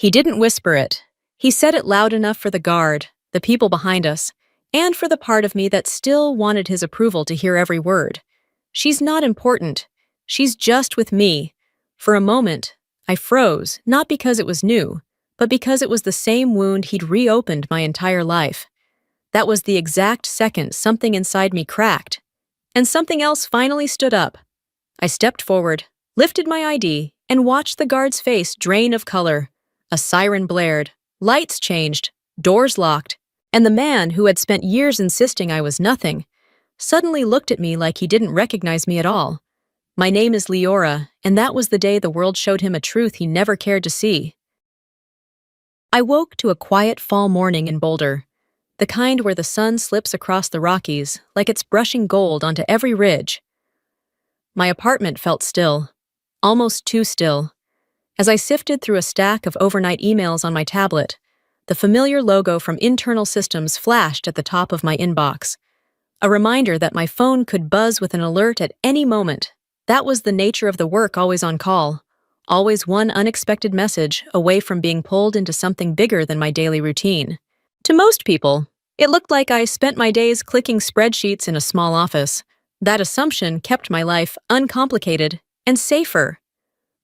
He didn't whisper it. He said it loud enough for the guard, the people behind us, and for the part of me that still wanted his approval to hear every word. She's not important. She's just with me. For a moment, I froze, not because it was new, but because it was the same wound he'd reopened my entire life. That was the exact second something inside me cracked, and something else finally stood up. I stepped forward, lifted my ID, and watched the guard's face drain of color. A siren blared, lights changed, doors locked, and the man who had spent years insisting I was nothing suddenly looked at me like he didn't recognize me at all. My name is Leora, and that was the day the world showed him a truth he never cared to see. I woke to a quiet fall morning in Boulder, the kind where the sun slips across the Rockies like it's brushing gold onto every ridge. My apartment felt still, almost too still. As I sifted through a stack of overnight emails on my tablet, the familiar logo from internal systems flashed at the top of my inbox. A reminder that my phone could buzz with an alert at any moment. That was the nature of the work always on call, always one unexpected message away from being pulled into something bigger than my daily routine. To most people, it looked like I spent my days clicking spreadsheets in a small office. That assumption kept my life uncomplicated and safer.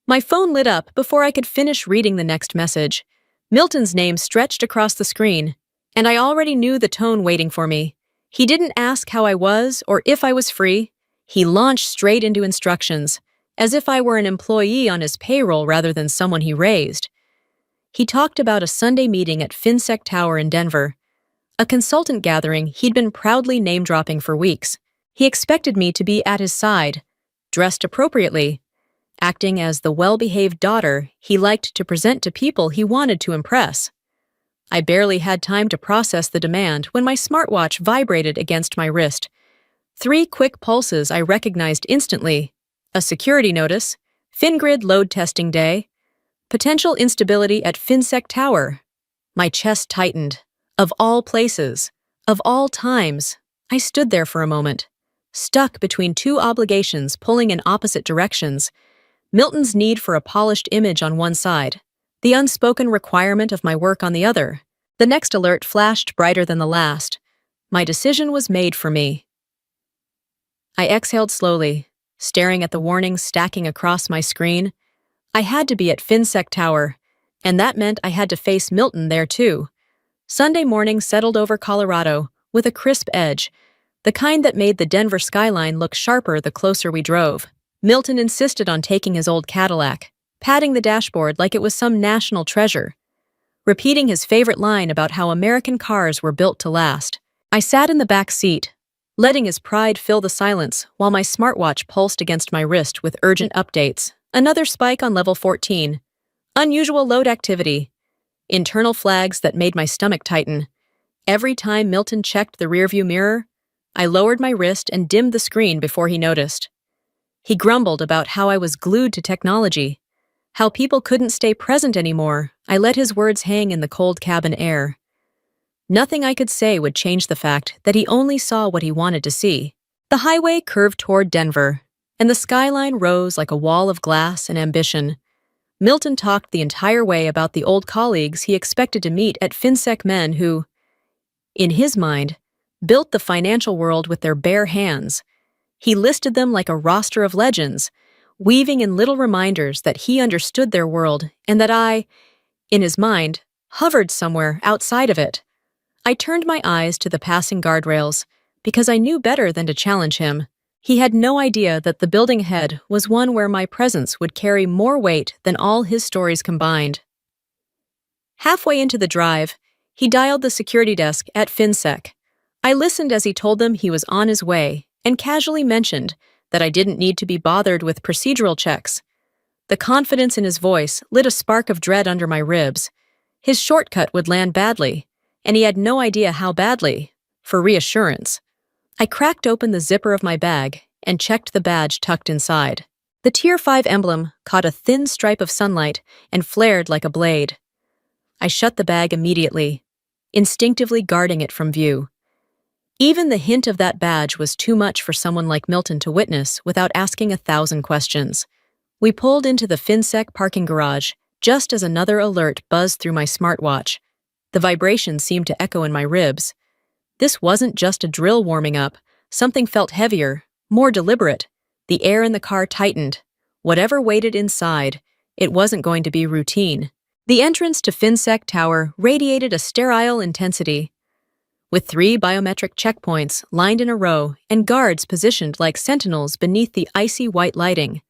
My phone lit up before I could finish reading the next message. Milton's name stretched across the screen, and I already knew the tone waiting for me. He didn't ask how I was or if I was free. He launched straight into instructions, as if I were an employee on his payroll rather than someone he raised. He talked about a Sunday meeting at FinSec Tower in Denver, a consultant gathering he'd been proudly name-dropping for weeks. He expected me to be at his side, dressed appropriately, acting as the well-behaved daughter he liked to present to people he wanted to impress. I barely had time to process the demand when my smartwatch vibrated against my wrist. 3 quick pulses I recognized instantly. A security notice, FinGrid load testing day, potential instability at FinSec Tower. My chest tightened. Of all places, of all times, I stood there for a moment, stuck between 2 obligations pulling in opposite directions. Milton's need for a polished image on one side, the unspoken requirement of my work on the other. The next alert flashed brighter than the last. My decision was made for me. I exhaled slowly, staring at the warnings stacking across my screen. I had to be at FinSec Tower, and that meant I had to face Milton there too. Sunday morning settled over Colorado, with a crisp edge, the kind that made the Denver skyline look sharper the closer we drove. Milton insisted on taking his old Cadillac, patting the dashboard like it was some national treasure, repeating his favorite line about how American cars were built to last. I sat in the back seat, letting his pride fill the silence while my smartwatch pulsed against my wrist with urgent updates. Another spike on level 14. Unusual load activity. Internal flags that made my stomach tighten. Every time Milton checked the rearview mirror, I lowered my wrist and dimmed the screen before he noticed. He grumbled about how I was glued to technology, how people couldn't stay present anymore. I let his words hang in the cold cabin air. Nothing I could say would change the fact that he only saw what he wanted to see. The highway curved toward Denver, and the skyline rose like a wall of glass and ambition. Milton talked the entire way about the old colleagues he expected to meet at FinSec, men who, in his mind, built the financial world with their bare hands. He listed them like a roster of legends, weaving in little reminders that he understood their world and that I, in his mind, hovered somewhere outside of it. I turned my eyes to the passing guardrails because I knew better than to challenge him. He had no idea that the building ahead was one where my presence would carry more weight than all his stories combined. Halfway into the drive, he dialed the security desk at FinSec. I listened as he told them he was on his way and casually mentioned that I didn't need to be bothered with procedural checks. The confidence in his voice lit a spark of dread under my ribs. His shortcut would land badly, and he had no idea how badly. For reassurance, I cracked open the zipper of my bag and checked the badge tucked inside. The Tier 5 emblem caught a thin stripe of sunlight and flared like a blade. I shut the bag immediately, instinctively guarding it from view. Even the hint of that badge was too much for someone like Milton to witness without asking 1,000 questions. We pulled into the FinSec parking garage, just as another alert buzzed through my smartwatch. The vibration seemed to echo in my ribs. This wasn't just a drill warming up. Something felt heavier, more deliberate. The air in the car tightened. Whatever waited inside, it wasn't going to be routine. The entrance to FinSec Tower radiated a sterile intensity. With 3 biometric checkpoints lined in a row and guards positioned like sentinels beneath the icy white lighting,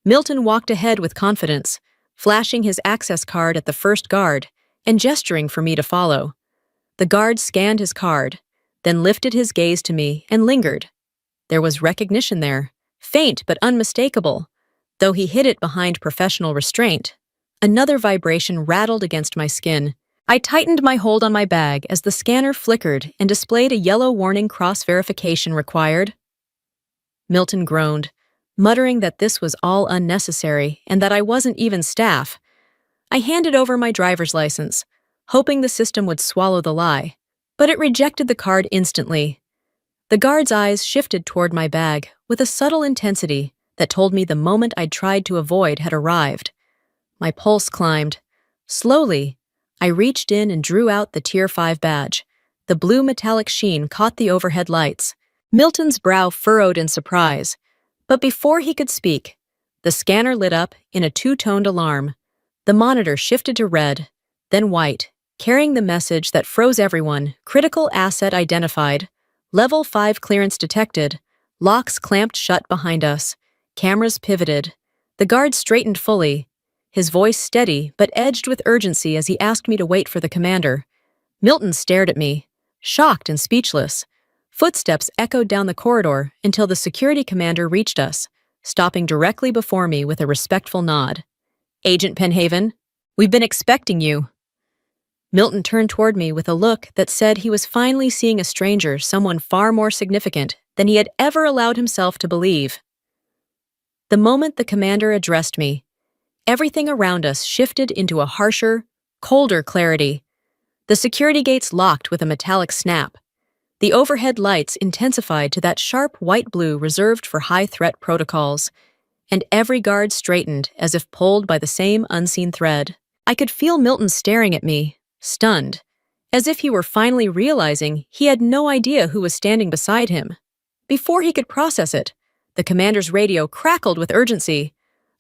Milton walked ahead with confidence, flashing his access card at the first guard and gesturing for me to follow. The guard scanned his card, then lifted his gaze to me and lingered. There was recognition there, faint but unmistakable, though he hid it behind professional restraint. Another vibration rattled against my skin. I tightened my hold on my bag as the scanner flickered and displayed a yellow warning cross-verification required. Milton groaned, muttering that this was all unnecessary and that I wasn't even staff. I handed over my driver's license, hoping the system would swallow the lie, but it rejected the card instantly. The guard's eyes shifted toward my bag with a subtle intensity that told me the moment I'd tried to avoid had arrived. My pulse climbed. Slowly, I reached in and drew out the Tier 5 badge. The blue metallic sheen caught the overhead lights. Milton's brow furrowed in surprise. But before he could speak, the scanner lit up in a two-toned alarm. The monitor shifted to red, then white, carrying the message that froze everyone. Critical asset identified. Level 5 clearance detected. Locks clamped shut behind us. Cameras pivoted. The guard straightened fully, his voice steady but edged with urgency as he asked me to wait for the commander. Milton stared at me, shocked and speechless. Footsteps echoed down the corridor until the security commander reached us, stopping directly before me with a respectful nod. "Agent Penhaven, we've been expecting you." Milton turned toward me with a look that said he was finally seeing a stranger, someone far more significant than he had ever allowed himself to believe. The moment the commander addressed me, everything around us shifted into a harsher, colder clarity. The security gates locked with a metallic snap. The overhead lights intensified to that sharp white-blue reserved for high-threat protocols, and every guard straightened as if pulled by the same unseen thread. I could feel Milton staring at me, stunned, as if he were finally realizing he had no idea who was standing beside him. Before he could process it, the commander's radio crackled with urgency.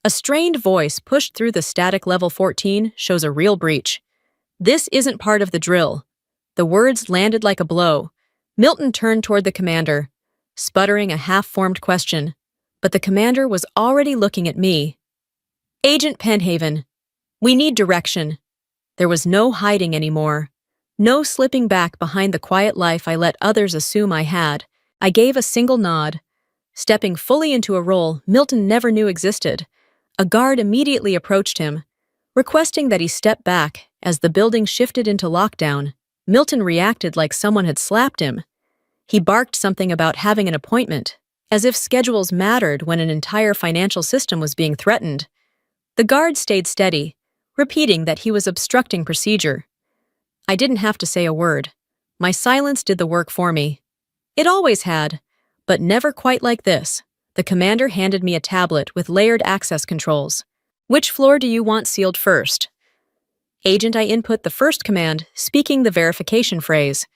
A strained voice pushed through the static level 14 shows a real breach. "This isn't part of the drill." The words landed like a blow. Milton turned toward the commander, sputtering a half-formed question, but the commander was already looking at me. "Agent Penhaven, we need direction." There was no hiding anymore, no slipping back behind the quiet life I let others assume I had. I gave a single nod, stepping fully into a role Milton never knew existed. A guard immediately approached him, requesting that he step back as the building shifted into lockdown. Milton reacted like someone had slapped him. He barked something about having an appointment, as if schedules mattered when an entire financial system was being threatened. The guard stayed steady, repeating that he was obstructing procedure. I didn't have to say a word. My silence did the work for me. It always had, but never quite like this. The commander handed me a tablet with layered access controls. "Which floor do you want sealed first?" "Agent," I input the first command, speaking the verification phrase.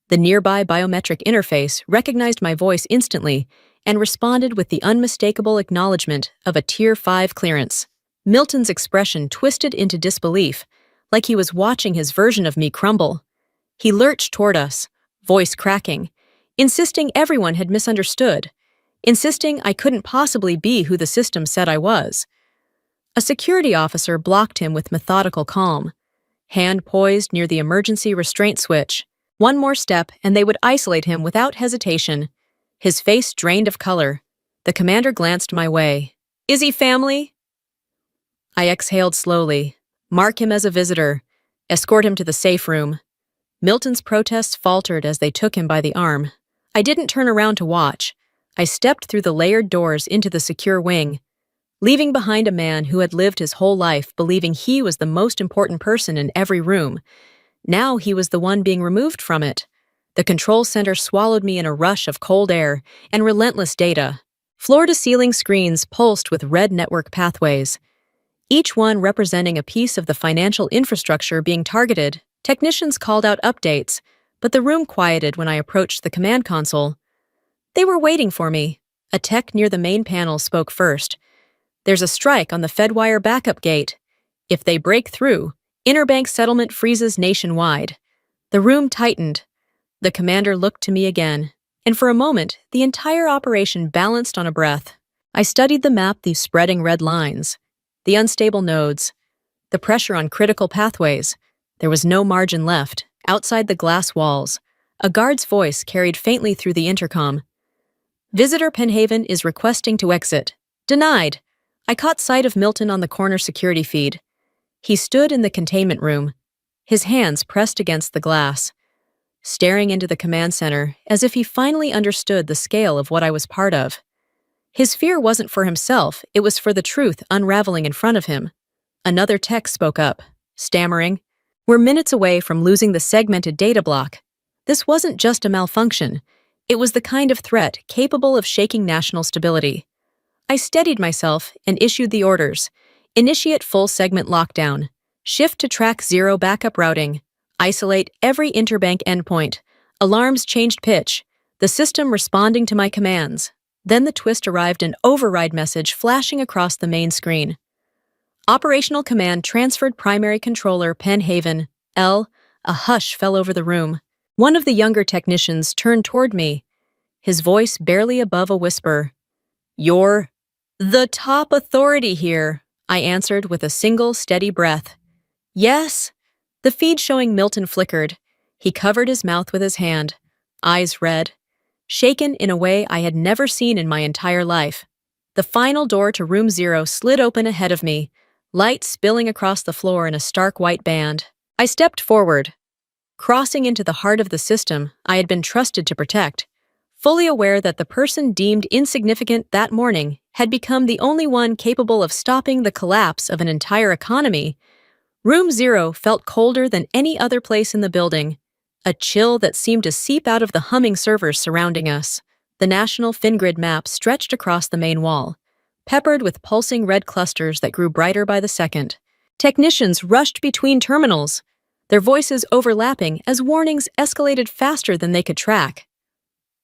The nearby biometric interface recognized my voice instantly and responded with the unmistakable acknowledgement of a Tier 5 clearance. Milton's expression twisted into disbelief, like he was watching his version of me crumble. He lurched toward us, voice cracking, insisting everyone had misunderstood, insisting I couldn't possibly be who the system said I was. A security officer blocked him with methodical calm, hand poised near the emergency restraint switch. One more step and they would isolate him without hesitation. His face drained of color. The commander glanced my way. "Is he family?" I exhaled slowly. "Mark him as a visitor. Escort him to the safe room." Milton's protests faltered as they took him by the arm. I didn't turn around to watch. I stepped through the layered doors into the secure wing, leaving behind a man who had lived his whole life believing he was the most important person in every room. Now he was the one being removed from it. The control center swallowed me in a rush of cold air and relentless data. Floor-to-ceiling screens pulsed with red network pathways. each one representing a piece of the financial infrastructure being targeted. Technicians called out updates, but the room quieted when I approached the command console. They were waiting for me. A tech near the main panel spoke first. "There's a strike on the Fedwire backup gate. If they break through, interbank settlement freezes nationwide." The room tightened. The commander looked to me again, and for a moment, the entire operation balanced on a breath. I studied the map, these spreading red lines, the unstable nodes, the pressure on critical pathways. There was no margin left. Outside the glass walls, a guard's voice carried faintly through the intercom. "Visitor Penhaven is requesting to exit. Denied." I caught sight of Milton on the corner security feed. He stood in the containment room, his hands pressed against the glass, staring into the command center as if he finally understood the scale of what I was part of. His fear wasn't for himself, it was for the truth unraveling in front of him. Another tech spoke up, stammering, "We're minutes away from losing the segmented data block." This wasn't just a malfunction. It was the kind of threat capable of shaking national stability. I steadied myself and issued the orders. Initiate full segment lockdown. Shift to track 0 backup routing. Isolate every interbank endpoint. Alarms changed pitch, the system responding to my commands. Then the twist arrived, an override message flashing across the main screen. Operational command transferred, primary controller Penhaven, L. A hush fell over the room. One of the younger technicians turned toward me, his voice barely above a whisper. "You're the top authority here," I answered with a single steady breath. "Yes." The feed showing Milton flickered. He covered his mouth with his hand, eyes red, shaken in a way I had never seen in my entire life. The final door to room 0 slid open ahead of me, light spilling across the floor in a stark white band. I stepped forward, crossing into the heart of the system I had been trusted to protect, fully aware that the person deemed insignificant that morning had become the only one capable of stopping the collapse of an entire economy. Room 0 felt colder than any other place in the building, a chill that seemed to seep out of the humming servers surrounding us. The national FinGrid map stretched across the main wall, peppered with pulsing red clusters that grew brighter by the second. Technicians rushed between terminals, their voices overlapping as warnings escalated faster than they could track.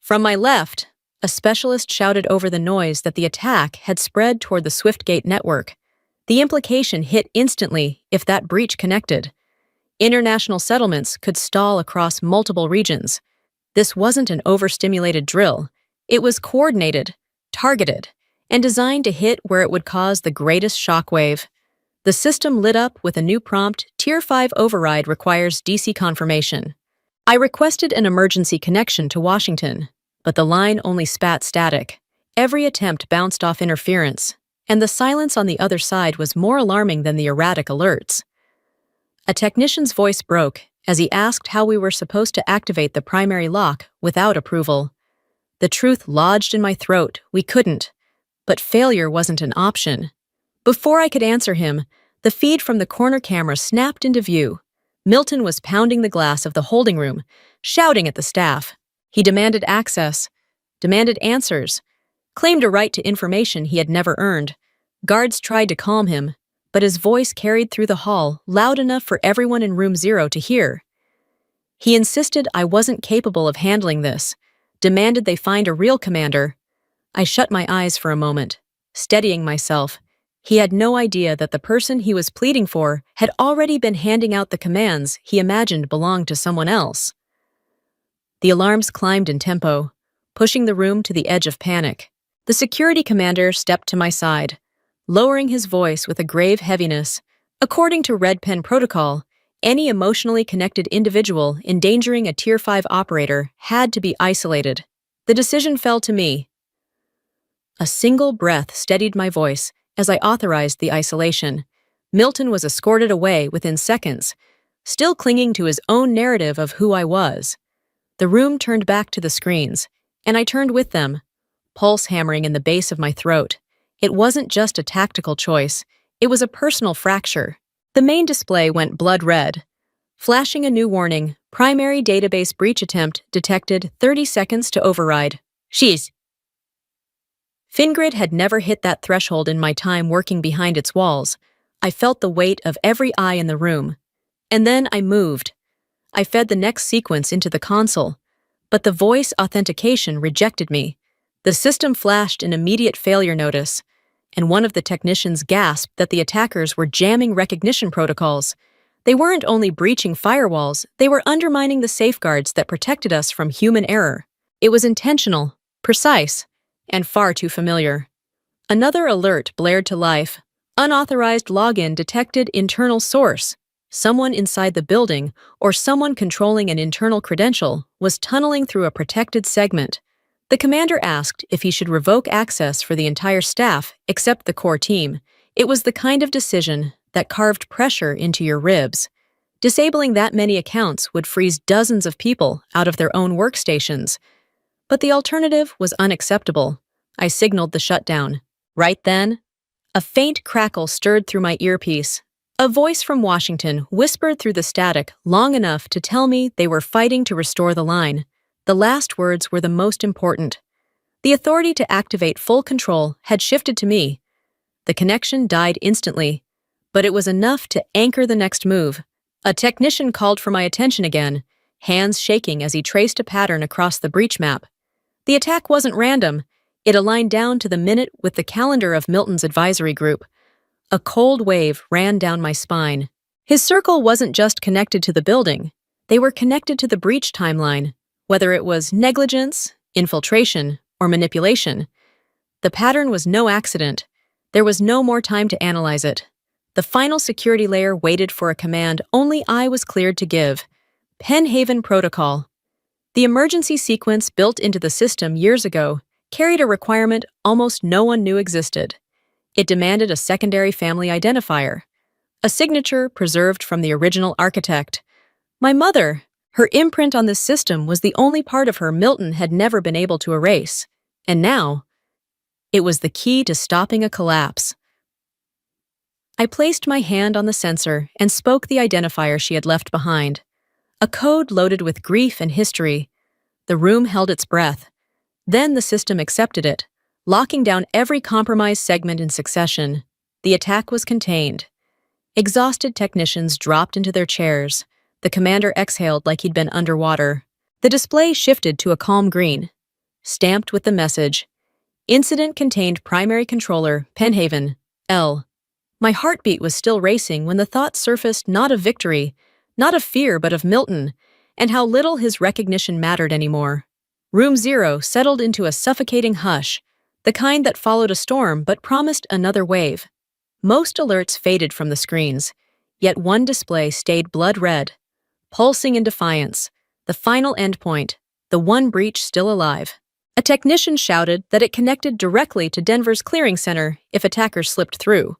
From my left, a specialist shouted over the noise that the attack had spread toward the SwiftGate network. The implication hit instantly if that breach connected. International settlements could stall across multiple regions. This wasn't an overstimulated drill. It was coordinated, targeted, and designed to hit where it would cause the greatest shockwave. The system lit up with a new prompt: Tier 5 override requires DC confirmation. I requested an emergency connection to Washington, but the line only spat static. Every attempt bounced off interference, and the silence on the other side was more alarming than the erratic alerts. A technician's voice broke as he asked how we were supposed to activate the primary lock without approval. The truth lodged in my throat: we couldn't, but failure wasn't an option. Before I could answer him, the feed from the corner camera snapped into view. Milton was pounding the glass of the holding room, shouting at the staff. He demanded access, demanded answers, claimed a right to information he had never earned. Guards tried to calm him, but his voice carried through the hall loud enough for everyone in room 0 to hear. He insisted I wasn't capable of handling this, demanded they find a real commander. I shut my eyes for a moment, steadying myself. He had no idea that the person he was pleading for had already been handing out the commands he imagined belonged to someone else. The alarms climbed in tempo, pushing the room to the edge of panic. The security commander stepped to my side, lowering his voice with a grave heaviness. According to Red Pen protocol, any emotionally connected individual endangering a Tier 5 operator had to be isolated. The decision fell to me. A single breath steadied my voice as I authorized the isolation. Milton was escorted away within seconds, still clinging to his own narrative of who I was. The room turned back to the screens, and I turned with them, pulse hammering in the base of my throat. It wasn't just a tactical choice, it was a personal fracture. The main display went blood red, flashing a new warning: primary database breach attempt detected, 30 seconds to override. She's. FinGrid had never hit that threshold in my time working behind its walls. I felt the weight of every eye in the room. And then I moved. I fed the next sequence into the console, but the voice authentication rejected me. The system flashed an immediate failure notice, and one of the technicians gasped that the attackers were jamming recognition protocols. They weren't only breaching firewalls, they were undermining the safeguards that protected us from human error. It was intentional, precise, and far too familiar. Another alert blared to life. Unauthorized login detected internal source. Someone inside the building, or someone controlling an internal credential, was tunneling through a protected segment. The commander asked if he should revoke access for the entire staff except the core team. It was the kind of decision that carved pressure into your ribs. Disabling that many accounts would freeze dozens of people out of their own workstations. But the alternative was unacceptable. I signaled the shutdown. Right then, a faint crackle stirred through my earpiece. A voice from Washington whispered through the static long enough to tell me they were fighting to restore the line. The last words were the most important. The authority to activate full control had shifted to me. The connection died instantly, but it was enough to anchor the next move. A technician called for my attention again, hands shaking as he traced a pattern across the breach map. The attack wasn't random. It aligned down to the minute with the calendar of Milton's advisory group. A cold wave ran down my spine. His circle wasn't just connected to the building. They were connected to the breach timeline, whether it was negligence, infiltration, or manipulation. The pattern was no accident. There was no more time to analyze it. The final security layer waited for a command only I was cleared to give. Penhaven Protocol. The emergency sequence built into the system years ago carried a requirement almost no one knew existed. It demanded a secondary family identifier, a signature preserved from the original architect. My mother, her imprint on this system was the only part of her Milton had never been able to erase. And now, it was the key to stopping a collapse. I placed my hand on the sensor and spoke the identifier she had left behind. A code loaded with grief and history. The room held its breath. Then the system accepted it, locking down every compromised segment in succession. The attack was contained. Exhausted technicians dropped into their chairs. The commander exhaled like he'd been underwater. The display shifted to a calm green, stamped with the message, Incident contained primary controller, Penhaven, L. My heartbeat was still racing when the thought surfaced not of victory, not of fear, but of Milton, and how little his recognition mattered anymore. Room 0 settled into a suffocating hush, the kind that followed a storm but promised another wave. Most alerts faded from the screens, yet one display stayed blood red, pulsing in defiance, the final endpoint, the one breach still alive. A technician shouted that it connected directly to Denver's clearing center if attackers slipped through.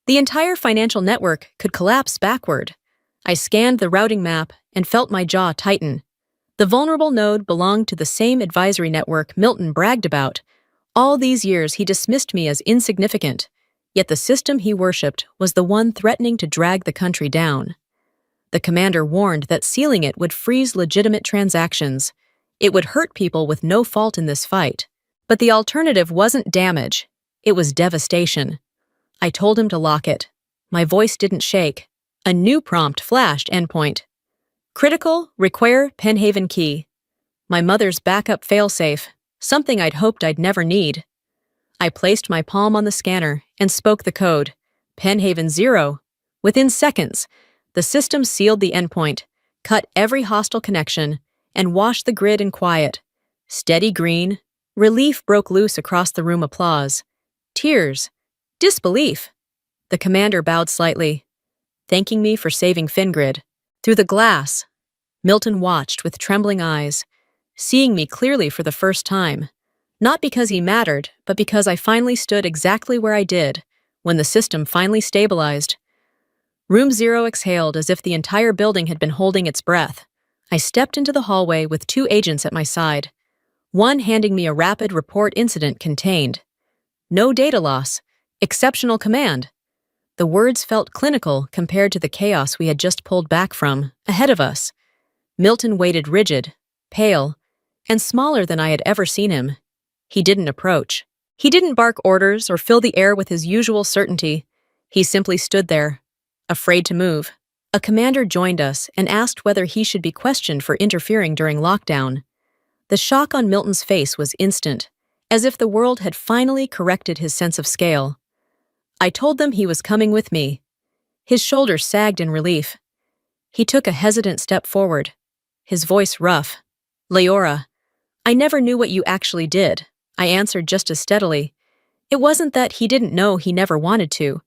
The entire financial network could collapse backward. I scanned the routing map and felt my jaw tighten. The vulnerable node belonged to the same advisory network Milton bragged about. All these years he dismissed me as insignificant, yet the system he worshipped was the one threatening to drag the country down. The commander warned that sealing it would freeze legitimate transactions. It would hurt people with no fault in this fight. But the alternative wasn't damage. It was devastation. I told him to lock it. My voice didn't shake. A new prompt flashed endpoint. Critical, require Penhaven key. My mother's backup failsafe, something I'd hoped I'd never need. I placed my palm on the scanner and spoke the code, Penhaven 0. Within seconds, the system sealed the endpoint, cut every hostile connection, and washed the grid in quiet. Steady green, relief broke loose across the room. Applause. Tears. Disbelief. The commander bowed slightly, thanking me for saving Fingrid. Through the glass, Milton watched with trembling eyes, seeing me clearly for the first time. Not because he mattered, but because I finally stood exactly where I did, when the system finally stabilized. Room 0 exhaled as if the entire building had been holding its breath. I stepped into the hallway with 2 agents at my side, one handing me a rapid report incident contained. No data loss. Exceptional command. The words felt clinical compared to the chaos we had just pulled back from, ahead of us. Milton waited rigid, pale, and smaller than I had ever seen him. He didn't approach. He didn't bark orders or fill the air with his usual certainty. He simply stood there, afraid to move. A commander joined us and asked whether he should be questioned for interfering during lockdown. The shock on Milton's face was instant, as if the world had finally corrected his sense of scale. I told them he was coming with me. His shoulders sagged in relief. He took a hesitant step forward, his voice rough. "Leora, I never knew what you actually did," I answered just as steadily. It wasn't that he didn't know he never wanted to.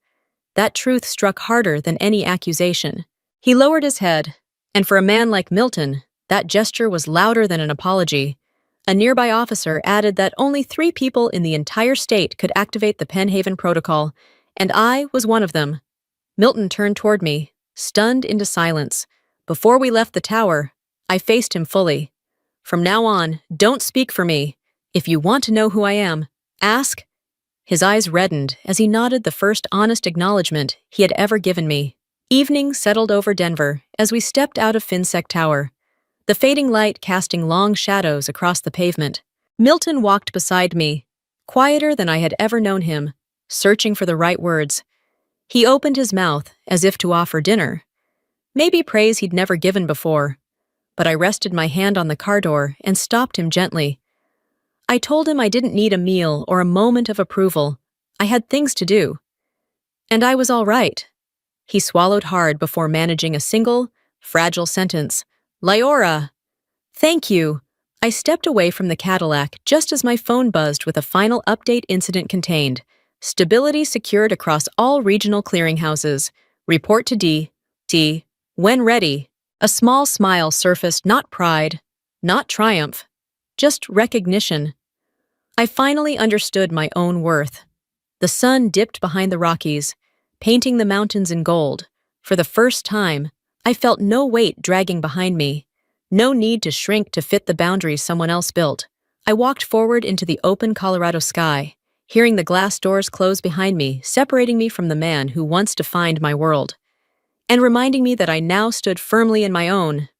That truth struck harder than any accusation. He lowered his head, and for a man like Milton, that gesture was louder than an apology. A nearby officer added that only 3 people in the entire state could activate the Penhaven Protocol, and I was one of them. Milton turned toward me, stunned into silence. Before we left the tower, I faced him fully. "From now on, don't speak for me. If you want to know who I am, ask." His eyes reddened as he nodded the first honest acknowledgement he had ever given me. Evening settled over Denver as we stepped out of FinSec Tower, the fading light casting long shadows across the pavement. Milton walked beside me, quieter than I had ever known him, searching for the right words. He opened his mouth as if to offer dinner, maybe praise he'd never given before, but I rested my hand on the car door and stopped him gently. I told him I didn't need a meal or a moment of approval. I had things to do. And I was all right. He swallowed hard before managing a single, fragile sentence. "Leora!" "Thank you." I stepped away from the Cadillac just as my phone buzzed with a final update incident contained. "Stability secured across all regional clearinghouses. Report to D. When ready." A small smile surfaced, not pride, not triumph, just recognition. I finally understood my own worth. The sun dipped behind the Rockies, painting the mountains in gold. For the first time, I felt no weight dragging behind me, no need to shrink to fit the boundaries someone else built. I walked forward into the open Colorado sky, hearing the glass doors close behind me, separating me from the man who once defined my world, and reminding me that I now stood firmly in my own,